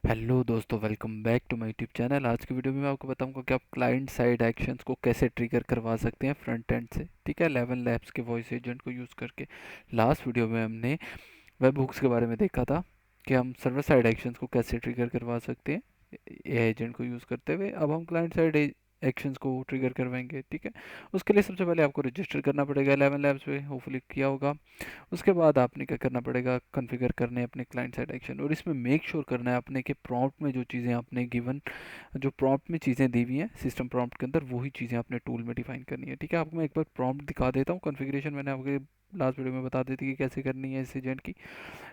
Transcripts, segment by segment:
Hello दोस्तों, welcome back to my YouTube channel. आज की वीडियो में मैं आपको बताऊंगा कि आप क्लाइंट साइड एक्शंस को कैसे ट्रिगर करवा सकते हैं फ्रंट एंड से। ठीक है, 11 लैब्स के वॉइस एजेंट को यूज़ करके। लास्ट वीडियो में हमने वेब हुक्स के बारे में देखा था कि हम सर्वर साइड एक्शंस को कैसे ट्रिगर करवा सकते हैं ए एजेंट को यूज़ करते हुए। अब हम क्लाइंट साइड एक्शंस को ट्रिगर करवाएंगे। ठीक है, उसके लिए सबसे पहले आपको रजिस्टर करना पड़ेगा 11 लैब्स पे, होपफुली किया होगा। उसके बाद आपने क्या करना पड़ेगा, कॉन्फ़िगर करने अपने क्लाइंट साइड एक्शन, और इसमें मेक श्योर करना है आपने कि प्रॉम्प्ट में जो चीज़ें आपने गिवन, जो प्रॉम्प्ट में चीज़ें दी हुई हैं सिस्टम प्रॉम्प्ट के अंदर, वही चीज़ें आपने टूल में डिफाइन करनी है। ठीक है, आपको मैं एक बार प्रॉम्प्ट दिखा देता हूँ। कॉन्फ़िगरेशन मैंने आपके लास्ट वीडियो में बता दी थी कि कैसे करनी है इस एजेंट की।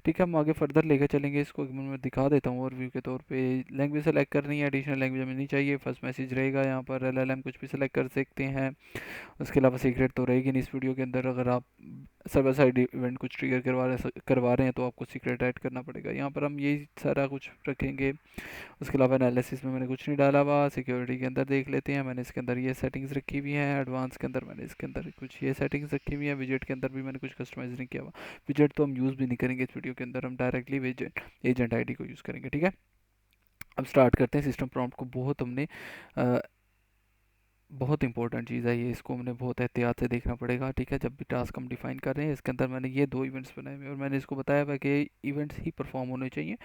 ठीक है, हम आगे फर्दर लेकर चलेंगे इसको। मैं दिखा देता हूँ ओवरव्यू के तौर पे। लैंग्वेज सेलेक्ट करनी है, एडिशनल लैंग्वेज हमें नहीं चाहिए। फर्स्ट मैसेज रहेगा यहाँ पर एलएलएम, कुछ भी सेलेक्ट कर सकते हैं। उसके अलावा सीक्रेट तो रहेगी नहीं इस वीडियो के अंदर। अगर आप सर्वर साइड इवेंट कुछ ट्रिगर करवा रहे हैं तो आपको सीक्रेट ऐड करना पड़ेगा। यहाँ पर हम यही सारा कुछ रखेंगे। उसके अलावा एनालिसिस में मैंने कुछ नहीं डाला हुआ। सिक्योरिटी के अंदर देख लेते हैं, मैंने इसके अंदर ये सेटिंग्स रखी हुई हैं। एडवांस के अंदर मैंने इसके अंदर कुछ ये सेटिंग्स रखी हुई हैं। विजेट के अंदर भी मैंने कुछ कस्टमाइज नहीं किया हुआ। विजेट तो हम यूज़ भी नहीं करेंगे इस वीडियो के अंदर, हम डायरेक्टली विजेट एजेंट आईडी को यूज़ करेंगे। ठीक है, अब स्टार्ट करते हैं। सिस्टम प्रॉम्प्ट को बहुत हमने बहुत इंपॉर्टेंट चीज़ है ये, इसको हमने बहुत एहतियात से देखना पड़ेगा। ठीक है, जब भी टास्क हम डिफाइन कर रहे हैं, इसके अंदर मैंने ये दो इवेंट्स बनाए हुए हैं और मैंने इसको बताया हुआ है कि इवेंट्स ही परफॉर्म होने चाहिए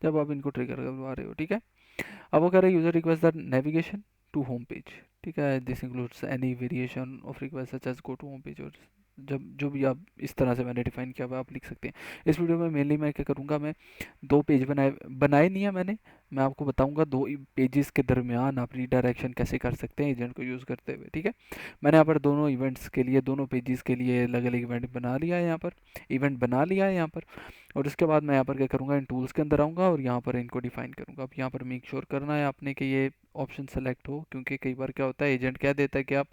जब आप इनको ट्रिगर करवा रहे हो। ठीक है, अब वो कह रहे हैं user request the navigation to home page. ठीक है, this includes any variation of request such as go to home page. और जब जो भी आप इस तरह से मैंने डिफाइन किया हुआ आप लिख सकते हैं। इस वीडियो में मेनली मैं क्या करूँगा, मैं दो पेज बनाए बनाए नहीं है मैंने, मैं आपको बताऊंगा दो पेजेस के दरमियान आप रीडायरेक्शन कैसे कर सकते हैं एजेंट को यूज़ करते हुए। ठीक है, मैंने यहाँ पर दोनों इवेंट्स के लिए, दोनों पेजेस के लिए अलग अलग इवेंट बना लिया है यहाँ पर, इवेंट बना लिया है यहाँ पर। और उसके बाद मैं यहाँ पर क्या करूँगा, इन टूल्स के अंदर आऊँगा और यहाँ पर इनको डिफाइन करूँगा। अब यहाँ पर मेक श्योर करना है आपने कि ये ऑप्शन सेलेक्ट हो, क्योंकि कई बार क्या होता है एजेंट कह देता है कि आप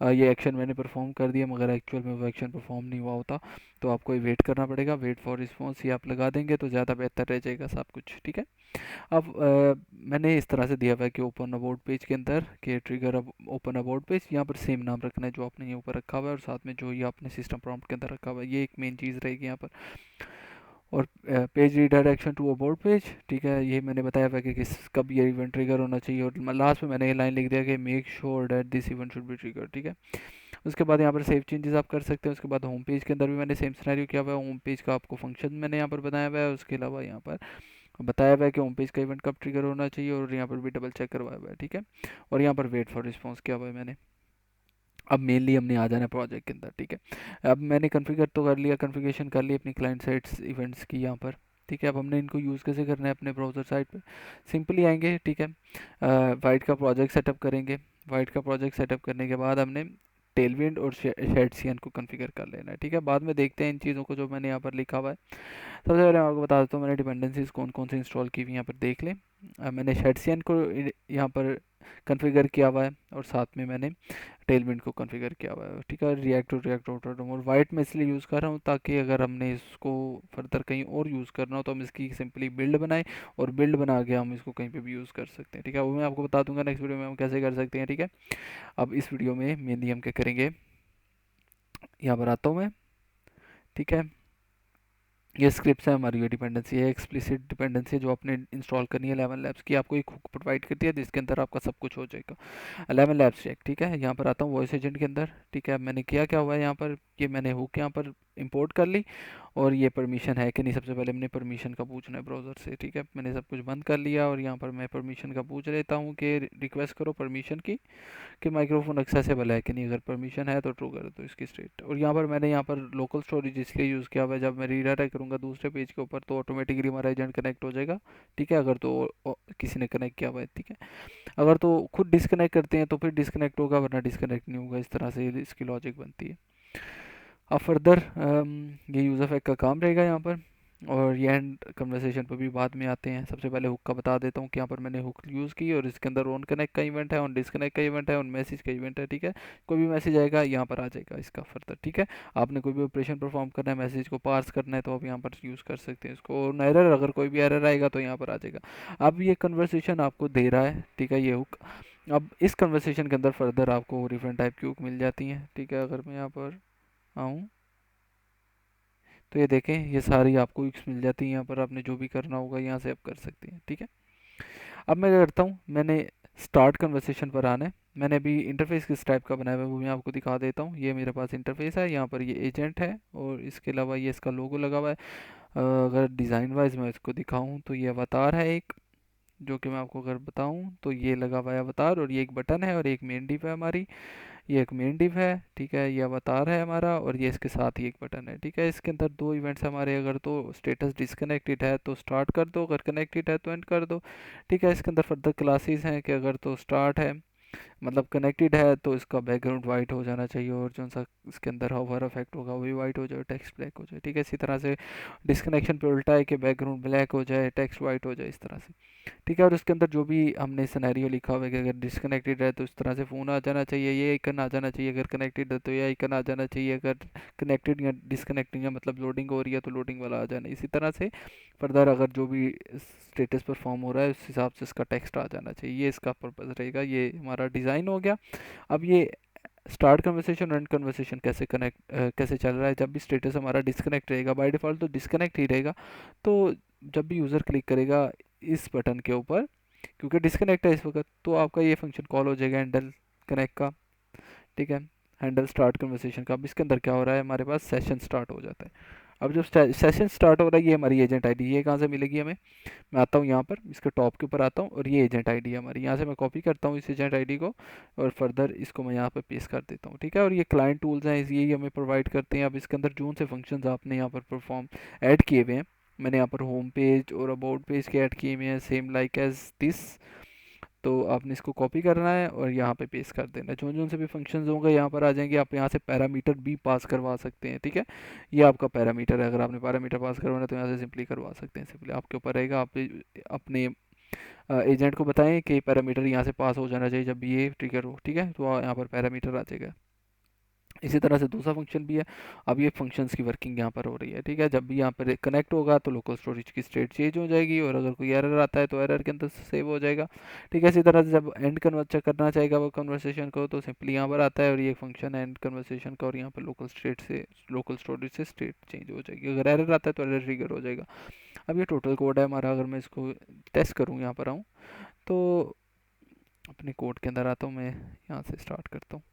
ये एक्शन मैंने परफॉर्म कर दिया, मगर एक्चुअल में वो एक्शन परफॉर्म नहीं हुआ होता, तो आपको वेट करना पड़ेगा। वेट फॉर रिस्पॉन्स ये आप लगा देंगे तो ज़्यादा बेहतर रह जाएगा सब कुछ। ठीक है, अब मैंने इस तरह से दिया हुआ है कि ओपन अबाउट पेज के अंदर के ट्रिगर अब ओपन अबाउट पेज, यहाँ पर सेम नाम रखना है जो आपने ये ऊपर रखा हुआ है और साथ में जो ये आपने सिस्टम प्रॉम्प्ट के अंदर रखा हुआ है, ये एक मेन चीज़ रहेगी यहाँ पर। और page redirection to about page, ठीक है, ये मैंने बताया हुआ है कि किस कब ये इवेंट ट्रिगर होना चाहिए। और लास्ट में मैंने ये लाइन लिख दिया कि make sure that this event should be trigger. ठीक है, उसके बाद यहाँ पर सेव चेंजेस आप कर सकते हैं। उसके बाद होम पेज के अंदर भी मैंने सेम सिनेरियो किया हुआ है। होम पेज का आपको फंक्शन मैंने यहाँ पर बनाया हुआ है। उसके अलावा यहाँ पर बताया हुआ है कि होम पेज का इवेंट कब ट्रिगर होना चाहिए और यहाँ पर भी डबल चेक करवाया हुआ है। ठीक है, और यहाँ पर वेट फॉर रिस्पॉन्स किया हुआ है मैंने। अब मेनली हमने आ जाना है प्रोजेक्ट के अंदर। ठीक है, अब मैंने कॉन्फ़िगर तो कर लिया, कॉन्फ़िगरेशन कर ली अपनी क्लाइंट साइड्स इवेंट्स की यहाँ पर। ठीक है, अब हमने इनको यूज़ कैसे करना है अपने ब्राउज़र साइट पे। सिंपली आएंगे, ठीक है, वाइट का प्रोजेक्ट सेटअप करेंगे। वाइट का प्रोजेक्ट सेटअप करने के बाद हमने टेलविंड और शेड सीएन को कॉन्फ़िगर कर लेना है। ठीक है, बाद में देखते हैं इन चीज़ों को जो मैंने यहाँ पर लिखा हुआ है। सबसे पहले मैं आपको बता देता हूँ मैंने डिपेंडेंसीज कौन कौन से इंस्टॉल की हुई यहाँ पर देख लें। मैंने शेडसियन को यहाँ पर कॉन्फ़िगर किया हुआ है और साथ में मैंने टेलविंड को कॉन्फ़िगर किया हुआ है। ठीक है, रिएक्ट और रिएक्ट आउटर और वाइट में इसलिए यूज़ कर रहा हूँ ताकि अगर हमने इसको फर्दर कहीं और यूज़ करना हो तो हम इसकी सिंपली बिल्ड बनाएं और बिल्ड बना के हम इसको कहीं पे भी यूज़ कर सकते हैं। ठीक है, वो मैं आपको बता दूंगा नेक्स्ट वीडियो में हम कैसे कर सकते हैं। ठीक है, अब इस वीडियो में मेनली हम क्या करेंगे, यहाँ पर आता हूँ मैं। ठीक है, ये स्क्रिप्ट है हमारी, ये डिपेंडेंसी है, एक्सप्लिसिट डिपेंडेंसी जो आपने इंस्टॉल करनी है 11 लैब्स की, आपको एक हुक प्रोवाइड करती है जिसके अंदर आपका सब कुछ हो जाएगा। 11 लैब्स चेक। ठीक है, यहाँ पर आता हूँ वॉइस एजेंट के अंदर। ठीक है, अब मैंने किया क्या हुआ है यहाँ पर, ये मैंने हुक यहाँ पर इंपोर्ट कर ली और ये परमिशन है कि नहीं, सबसे पहले हमने परमिशन का पूछना है ब्राउज़र से। ठीक है, मैंने सब कुछ बंद कर लिया और यहाँ पर मैं परमिशन का पूछ लेता हूँ कि रिक्वेस्ट करो परमिशन की कि माइक्रोफोन एक्सेसिबल है कि नहीं। अगर परमिशन है तो ट्रू कर दो इसकी स्टेट। और यहाँ पर मैंने यहाँ पर लोकल स्टोरेज इसलिए यूज़ किया हुआ है, जब मैं रीडायरेक्ट करूँगा दूसरे पेज के ऊपर तो ऑटोमेटिकली हमारा एजेंट कनेक्ट हो जाएगा। ठीक है, अगर तो किसी ने कनेक्ट किया हुआ है। ठीक है, अगर तो खुद डिस्कनेक्ट करते हैं तो फिर डिस्कनेक्ट होगा, वरना डिस्कनेक्ट नहीं होगा। इस तरह से इसकी लॉजिक बनती है। अब फर्दर ये यूज़ इफेक्ट का काम रहेगा यहाँ पर, और ये एंड कन्वर्सेशन पर भी बाद में आते हैं। सबसे पहले हुक का बता देता हूँ कि यहाँ पर मैंने हुक यूज़ की और इसके अंदर ऑन कनेक्ट का इवेंट है, ऑन डिस्कनेक्ट का इवेंट है, ऑन मैसेज का इवेंट है। ठीक है, कोई भी मैसेज आएगा यहाँ पर आ जाएगा इसका फर्दर। ठीक है, आपने कोई भी ऑपरेशन परफॉर्म करना है, मैसेज को पार्स करना है, तो आप यहाँ पर यूज़ कर सकते हैं इसको। और एरर, अगर कोई भी एरर आएगा तो यहाँ पर आ जाएगा। अब ये कन्वर्सेशन आपको दे रहा है, ठीक है, ये हुक। अब इस कन्वर्सेशन के अंदर फर्दर आपको डिफरेंट टाइप की हुक मिल जाती हैं। ठीक है, अगर मैं यहाँ पर आऊँ तो ये देखें, ये सारी आपको क्विक्स मिल जाती है यहाँ पर, आपने जो भी करना होगा यहाँ से आप कर सकते हैं, ठीक है। अब मैं क्या करता हूँ, मैंने स्टार्ट कन्वर्सेशन पर आना है। मैंने अभी इंटरफेस किस टाइप का बनाया हुआ है वो मैं आपको दिखा देता हूँ। ये मेरे पास इंटरफेस है, यहाँ पर ये एजेंट है और इसके अलावा ये इसका लोगो लगा हुआ है। अगर डिज़ाइन वाइज मैं इसको दिखाऊँ तो ये अवतार है एक, जो कि मैं आपको अगर बताऊँ तो ये लगा हुआ है अवतार, और ये एक बटन है और एक मेन डिव है हमारी। ये एक मेन डिव है, ठीक है, ये अवतार है हमारा, और ये इसके साथ ही एक बटन है, ठीक है। इसके अंदर दो इवेंट्स हमारे, अगर तो स्टेटस डिसकनेक्टेड है तो स्टार्ट कर दो, अगर कनेक्टेड है तो एंड कर दो, ठीक है। इसके अंदर फर्दर क्लासेस हैं कि अगर तो स्टार्ट है मतलब कनेक्टेड है तो इसका बैकग्राउंड वाइट हो जाना चाहिए, और जो सा इसके अंदर होवर इफेक्ट होगा वो भी वाइट हो जाए, टेक्स्ट ब्लैक हो जाए, ठीक है। इसी तरह से डिस्कनेक्शन पे उल्टा है कि बैकग्राउंड ब्लैक हो जाए, टेक्स्ट वाइट हो जाए, इस तरह से, ठीक है। और उसके अंदर जो भी हमने सिनेरियो लिखा हुआ है कि अगर डिस्कनेक्टेड है तो इस तरह से फ़ोन आ जाना चाहिए, ये आइकन आ जाना चाहिए, अगर कनेक्टेड है तो ये आइकन आ जाना चाहिए, अगर कनेक्टेड या डिस्कनेक्टिंग है मतलब लोडिंग हो रही है तो लोडिंग वाला आ जाना, इसी तरह से फर्दर अगर जो भी स्टेटस परफॉर्म हो रहा है उस हिसाब से इसका टेक्स्ट आ जाना चाहिए, ये इसका पर्पज़ रहेगा। ये हमारा डिज़ाइन हो गया। अब ये स्टार्ट कन्वर्सेशन और एंड कन्वर्सेशन कैसे चल रहा है, जब भी स्टेटस हमारा डिस्कनेक्ट रहेगा, बाय डिफ़ॉल्ट तो डिस्कनेक्ट ही रहेगा, तो जब भी यूज़र क्लिक करेगा इस बटन के ऊपर, क्योंकि डिस्कनेक्ट है इस वक्त, तो आपका ये फंक्शन कॉल हो जाएगा हैंडल कनेक्ट का, ठीक है, हैंडल स्टार्ट कन्वर्सेशन का। अब इसके अंदर क्या हो रहा है, हमारे पास सेशन स्टार्ट हो जाता है। अब जब सेशन स्टार्ट हो रहा है, ये हमारी एजेंट आईडी, ये कहाँ से मिलेगी हमें, मैं आता हूँ यहाँ पर इसके टॉप के ऊपर आता हूँ, और ये एजेंट आईडी है हमारी, यहाँ से मैं कॉपी करता हूँ इस एजेंट आईडी को और फर्दर इसको मैं यहाँ पे पेस्ट कर देता हूँ, ठीक है। और ये क्लाइंट टूल्स हैं, यही हमें प्रोवाइड करते हैं। अब इसके अंदर जो से फंक्शंस आपने यहाँ पर परफॉर्म ऐड किए हुए हैं, मैंने यहाँ पर होम पेज और अबाउट पेज के ऐड किए हुए हैं, सेम लाइक एज दिस। तो आपने इसको कॉपी करना है और यहाँ पे पेस्ट कर देना है। जो से भी फंक्शंस होंगे यहाँ पर आ जाएंगे, आप यहाँ से पैरामीटर भी पास करवा सकते हैं, ठीक है। ये आपका पैरामीटर है, अगर आपने पैरामीटर पास करवाना है तो यहाँ से सिंपली करवा सकते हैं, सिंपली आपके ऊपर रहेगा। आप अपने एजेंट को बताएं कि पैरामीटर यहाँ से पास हो जाना चाहिए जब भी ये ट्रिगर हो, ठीक है, तो यहाँ पर पैरामीटर आ जाएगा। इसी तरह से दूसरा फंक्शन भी है। अब ये फंक्शंस की वर्किंग यहाँ पर हो रही है, ठीक है। जब भी यहाँ पर कनेक्ट होगा तो लोकल स्टोरेज की स्टेट चेंज हो जाएगी, और अगर कोई एरर आता है तो एरर के अंदर सेव हो जाएगा, ठीक है। इसी तरह से जब एंड कन्वर्ट करना चाहेगा वो कन्वर्सेशन को, तो सिंपली यहाँ पर आता है और ये फंक्शन है एंड कन्वर्सेशन का, और यहाँ पर लोकल स्टोरेज से स्टेट चेंज हो जाएगी। अगर एरर आता है तो एरर ट्रिगर हो जाएगा। अब ये टोटल कोड है हमारा। अगर मैं इसको टेस्ट करूँ, यहाँ पर आऊँ तो अपने कोड के अंदर आता हूँ, मैं यहाँ से स्टार्ट करता हूँ।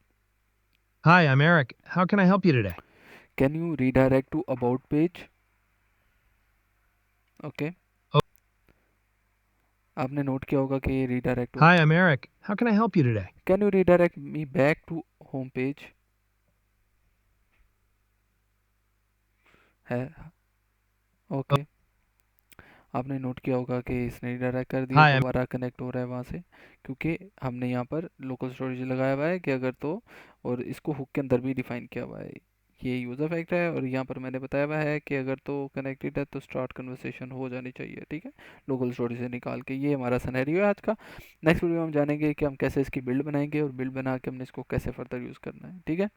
Hi, I'm Eric. How can I help you today? Can you redirect to about page? Okay, आपने नोट किया होगा कि ये रीडायरेक्ट हुआ। Hi, I'm Eric. How can I help you today? Can you redirect me back to home page? है, okay. आपने note किया होगा कि इसने रीडायरेक्ट कर दिया, Hi, I'm दोबारा कनेक्ट हो रहा है वहाँ से, क्योंकि हमने यहाँ पर लोकल स्टोरेज लगाया हुआ है कि अगर तो, और इसको हुक के अंदर भी डिफाइन किया हुआ है। ये यूज़र फैक्ट है, और यहाँ पर मैंने बताया हुआ है कि अगर तो कनेक्टेड है तो स्टार्ट कन्वर्सेशन हो जानी चाहिए, ठीक है, लोकल स्टोरेज से निकाल के। ये हमारा सिनेरियो है आज का। नेक्स्ट वीडियो में हम जानेंगे कि हम कैसे इसकी बिल्ड बनाएंगे और बिल्ड बना के हमने इसको कैसे फर्दर यूज़ करना है, ठीक है।